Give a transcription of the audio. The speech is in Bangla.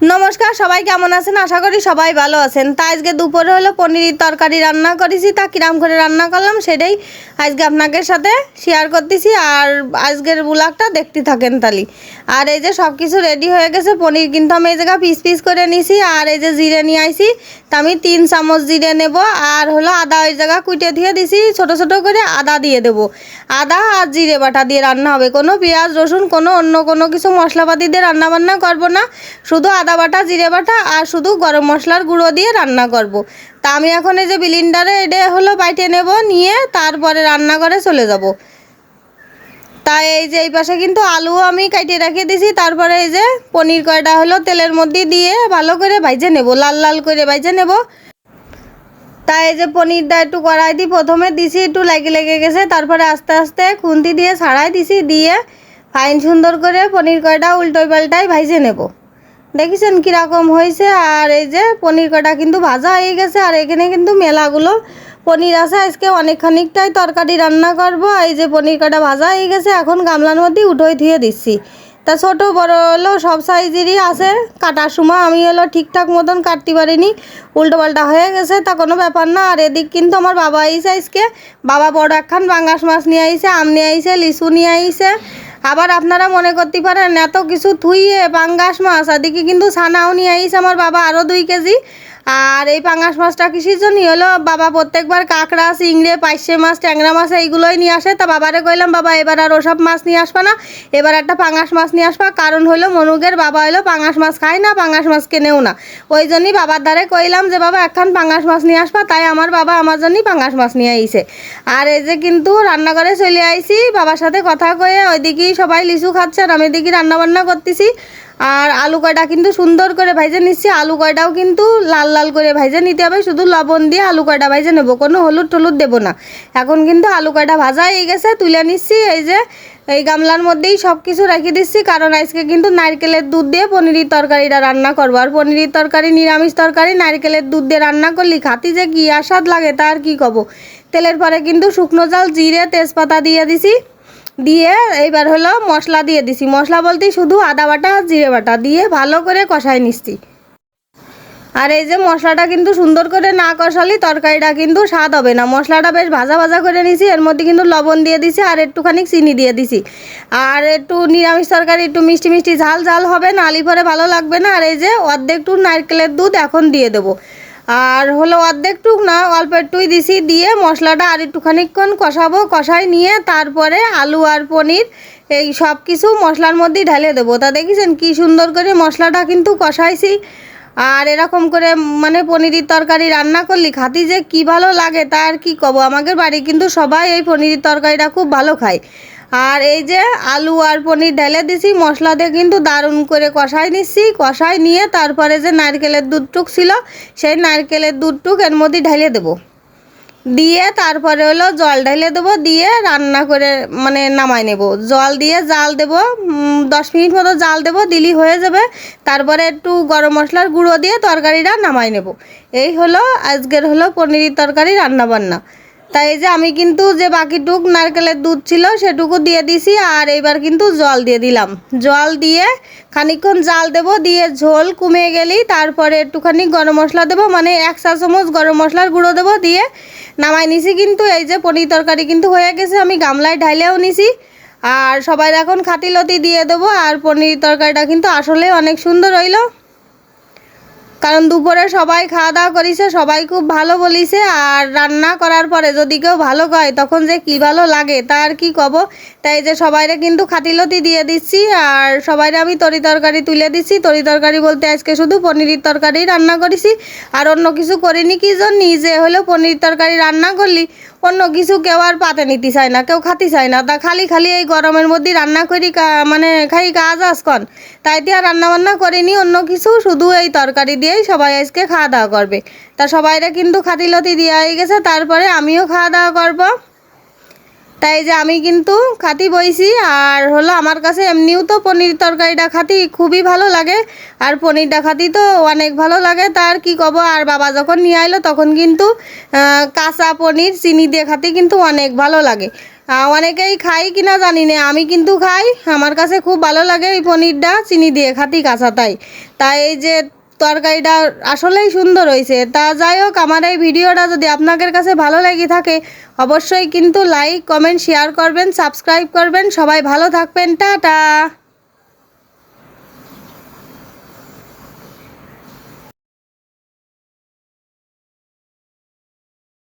নমস্কার, সবাই কেমন আছেন? আশা করি সবাই ভালো আছেন। তা আজকে দুপুরে হলো পনিরের তরকারি রান্না করেছি। তা কিরাম করে রান্না করলাম সেটাই আজকে আপনাদের সাথে শেয়ার করতেছি। আর আজকের ব্লগটা দেখতে থাকেন তালি। আর এই যে সব কিছু রেডি হয়ে গেছে। পনির কিন্তু আমি এই জায়গায় পিস পিস করে নিছি। আর এই যে জিরে নিয়ে আইছি, তা আমি 3 চামচ জিরে নেব। আর হলো আদা ওই জায়গা কুটে দিয়ে দিছি, ছোট ছোট করে আদা দিয়ে দেবো। আদা আর জিরে বাটা দিয়ে রান্না হবে, কোনো পেঁয়াজ রসুন অন্য কোনো কিছু মশলাপাতি দিয়ে রান্না বান্না করবো না। শুধু আদা বাটা, জিরে বাটা আর শুধু গরম মশলার গুঁড়ো দিয়ে রান্না করব। তা আমি এখন এই যে ব্লেন্ডারে এটা হলো বাইটে নেব, নিয়ে তারপরে রান্নাঘরে চলে যাব। তাই এই যে এই পাশে কিন্তু আলু আমি কাটিয়ে রেখে দিছি। তারপরে এই যে পনির কয়টা হলো তেলের মধ্যে দিয়ে ভালো করে ভাইজে নেব, লাল লাল করে ভাইজে নেব। তাই এই যে পনিরটা একটু কড়াই দিয়ে প্রথমে দিছি, একটু লেগে গেছে। তারপরে আস্তে আস্তে খুন্তি দিয়ে ছাড়াই দিছি, দিয়ে ফাইন সুন্দর করে পনির কয়টা উল্টোই পাল্টাই ভাইজে নেব। দেখেছেন কীরকম হয়েছে? আর এই যে পনির কটা কিন্তু ভাজা হয়ে গেছে। আর এখানে কিন্তু মেলাগুলো পনির আছে, আজকে অনেকখানিকটাই তরকারি রান্না করব। এই যে পনির কটা ভাজা হয়ে গেছে, এখন গামলার মধ্যে উঠোই ধুয়ে দিচ্ছি। তা ছোটো বড় হলো সব সাইজেরই আছে। কাটার সময় আমি হলো ঠিকঠাক মতন কাটতে পারিনি, উল্টো পাল্টা হয়ে গেছে। তা কোনো ব্যাপার না। আর এদিক কিন্তু আমার বাবা আইসে আজকে, বাবা বড় একখান পাঙ্গাস মাছ নিয়ে আইসে, আম নিয়ে আইসে, লিচু নিয়ে আইসে। আবার আপনারা মনে করতে পারেন এত কিছু থুইয়ে পাঙ্গাস মাছ, এদিকে কিন্তু ছানাও নিয়ে আইসে আমার বাবা আরও 2 কেজি। আর এই পাঙ্গাস মাছটা কিসের জন্য হলো, বাবা প্রত্যেকবার কাঁকড়া, চিংড়ে, পাইসে মাছ, ট্যাংরা মাছ এইগুলোই নিয়ে আসে। তা বাবারে কইলাম, বাবা এবার আর ওসব মাছ নিয়ে আসবা না, এবার একটা পাঙ্গাস মাছ নিয়ে আসবা। কারণ হলো মনুকের বাবা হলো পাঙ্গাস মাছ খায় না, পাঙ্গাস মাছ কেনেও না। ওই জন্যই বাবার দ্বারে কইলাম যে বাবা একখান পাঙ্গাস মাছ নিয়ে আসবা। তাই আমার বাবা আমার জন্যই পাঙ্গাস মাছ নিয়ে আইছে। আর এই যে কিন্তু রান্নাঘরে চলে আইছি বাবার সাথে কথা কয়ে। ওইদিকেই সবাই লিচু খাচ্ছে আর আমি এদিকে রান্নাবান্না করতেছি। আর আলু কয়টা কিন্তু সুন্দর করে ভাইজে নিচ্ছি। আলু কয়টাও কিন্তু লাল লাল করে ভাইজে নিতে হবে, শুধু লবণ দিয়ে আলু কয়টা ভাইজে নেবো, কোনো হলুদ টলুদ দেবো না। এখন কিন্তু আলু কয়টা ভাজা হয়ে গেছে, তুলে নিচ্ছি। এই যে এই গামলার মধ্যেই সব কিছু রেখে দিচ্ছি, কারণ আজকে কিন্তু নারকেলের দুধ দিয়ে পনিরের তরকারিটা রান্না করবো। আর পনিরের তরকারি নিরামিষ তরকারি, নারকেলের দুধ দিয়ে রান্না করলে খাতি যে কী আস্বাদ লাগে তার কি কব। তেলের পরে কিন্তু শুকনো জাল, জিরে, তেজপাতা দিয়ে দিছি। দিয়ে এইবার হলো মশলা দিয়ে দিছি। মশলা বলতে শুধু আদা বাটা আর জিরে বাটা দিয়ে ভালো করে কষাই নিচ্ছি। আর এই যে মশলাটা কিন্তু সুন্দর করে না কষালি তরকারিটা কিন্তু স্বাদ হবে না। মশলাটা বেশ ভাজা ভাজা করে নিছি, এর মধ্যে কিন্তু লবণ দিয়ে দিছি আর একটুখানি চিনি দিয়ে দিছি। আর একটু নিরামিষ তরকারি একটু মিষ্টি মিষ্টি ঝাল ঝাল হবে, না আলি পরে ভালো লাগবে না। আর এই যে অর্ধেকটু নারকেলের দুধ এখন দিয়ে দেবো। আর হলো অর্ধেকটুক না, অল্প একটুই দিছি। দিয়ে মশলাটা আর একটুখানিক্ষণ কষাবো, কষাই নিয়ে তারপরে আলু আর পনির এই সব কিছু মশলার মধ্যেই ঢেলে দেবো। তা দেখেছেন কি সুন্দর করে মশলাটা কিন্তু কষাইছি। আর এরকম করে মানে পনিরের তরকারি রান্না করলে খাতি যে কী ভালো লাগে তার কি কব। আমাদের বাড়ি কিন্তু সবাই এই পনিরের তরকারিটা খুব ভালো খায়। আর এই যে আলু আর পনির ঢেলে দিছি, মশলা দিয়ে কিন্তু দারুণ করে কষাই নিচ্ছি। কষাই নিয়ে তারপরে যে নারকেলের দুধটুক ছিল সেই নারকেলের দুধটুক এর মধ্যে ঢেলে দেবো। দিয়ে তারপরে হলো জল ঢেলে দেবো, দিয়ে রান্না করে মানে নামাই নেব। জল দিয়ে জাল দেবো, 10 মিনিট মতো জাল দেবো, দিলি হয়ে যাবে। তারপরে একটু গরম মশলার গুঁড়ো দিয়ে তরকারিটা নামাই নেব। এই হলো আজকের হলো পনিরের তরকারি রান্নাবান্না। তাই এই যে আমি কিন্তু যে বাকিটুক নারকেলের দুধ ছিল সেটুকু দিয়ে দিছি। আর এইবার কিন্তু জল দিয়ে দিলাম। জল দিয়ে খানিকক্ষণ জাল দেবো, দিয়ে ঝোল কমে গেলেই তারপরে একটুখানি গরম মশলা দেবো, মানে 1 চা চামচ গরম মশলার গুঁড়ো দেবো, দিয়ে নামাই নিছি। কিন্তু এই যে পনির তরকারি কিন্তু হয়ে গেছে, আমি গামলায় ঢাইলেও নিছি। আর সবাই এখন খাতিলতি দিয়ে দেবো। আর পনির তরকারিটা কিন্তু আসলে অনেক সুন্দর হইলো, কারণ দুপুরে সবাই খাওয়া দাওয়া করেছে, সবাই খুব ভালো বলিছে। আর রান্না করার পরে যদি কেউ ভালো কয় তখন যে কী ভালো লাগে তার কি কব। তাই যে সবাইরে কিন্তু খাতিলতি দিয়ে দিচ্ছি। আর সবাইরে আমি তরি তরকারি তুলে দিচ্ছি। তরি তরকারি বলতে আজকে শুধু পনিরের তরকারি রান্না করেছি, আর অন্য কিছু করিনি। কি জন্য নিজে হলো পনির তরকারি রান্না করলি অন্য কিছু কেউ আর পাতে নিতে চায় না, কেউ খাতে চায় না। তা খালি খালি এই গরমের মধ্যে রান্না করি মানে খাই কাজ আজকন, তাইতে আর রান্নাবান্না করিনি অন্য কিছু, শুধু এই তরকারি দিয়েই সবাই আজকে খাওয়া দাওয়া করবে। তা সবাইরা কিন্তু খাতিলতি দেওয়া হয়ে গেছে, তারপরে আমিও খাওয়া দাওয়া করবো। তাই যে আমি কিন্তু খাতি বইছি। আর হলো আমার কাছে এমনিও তো পনির তরকারিটা খাতি খুবই ভালো লাগে, আর পনিরটা খাতি তো অনেক ভালো লাগে, তার কি কব। আর বাবা যখন নিয়ে আইলো তখন কিন্তু কাঁচা পনির চিনি দিয়ে খাতি কিন্তু অনেক ভালো লাগে। অনেকেই খাই কিনা জানি না, আমি কিন্তু খাই। আমার কাছে খুব ভালো লাগে এই পনিরটা চিনি দিয়ে খাঁটি কাঁচা। তাই এই যে তরকারিটা আসলেই সুন্দর হয়েছে। তা যাই হোক, আমার এই ভিডিওটা যদি আপনাদের কাছে ভালো লেগে থাকে অবশ্যই কিন্তু লাইক কমেন্ট শেয়ার করবেন, সাবস্ক্রাইব করবেন। সবাই ভালো থাকবেন, টাটা।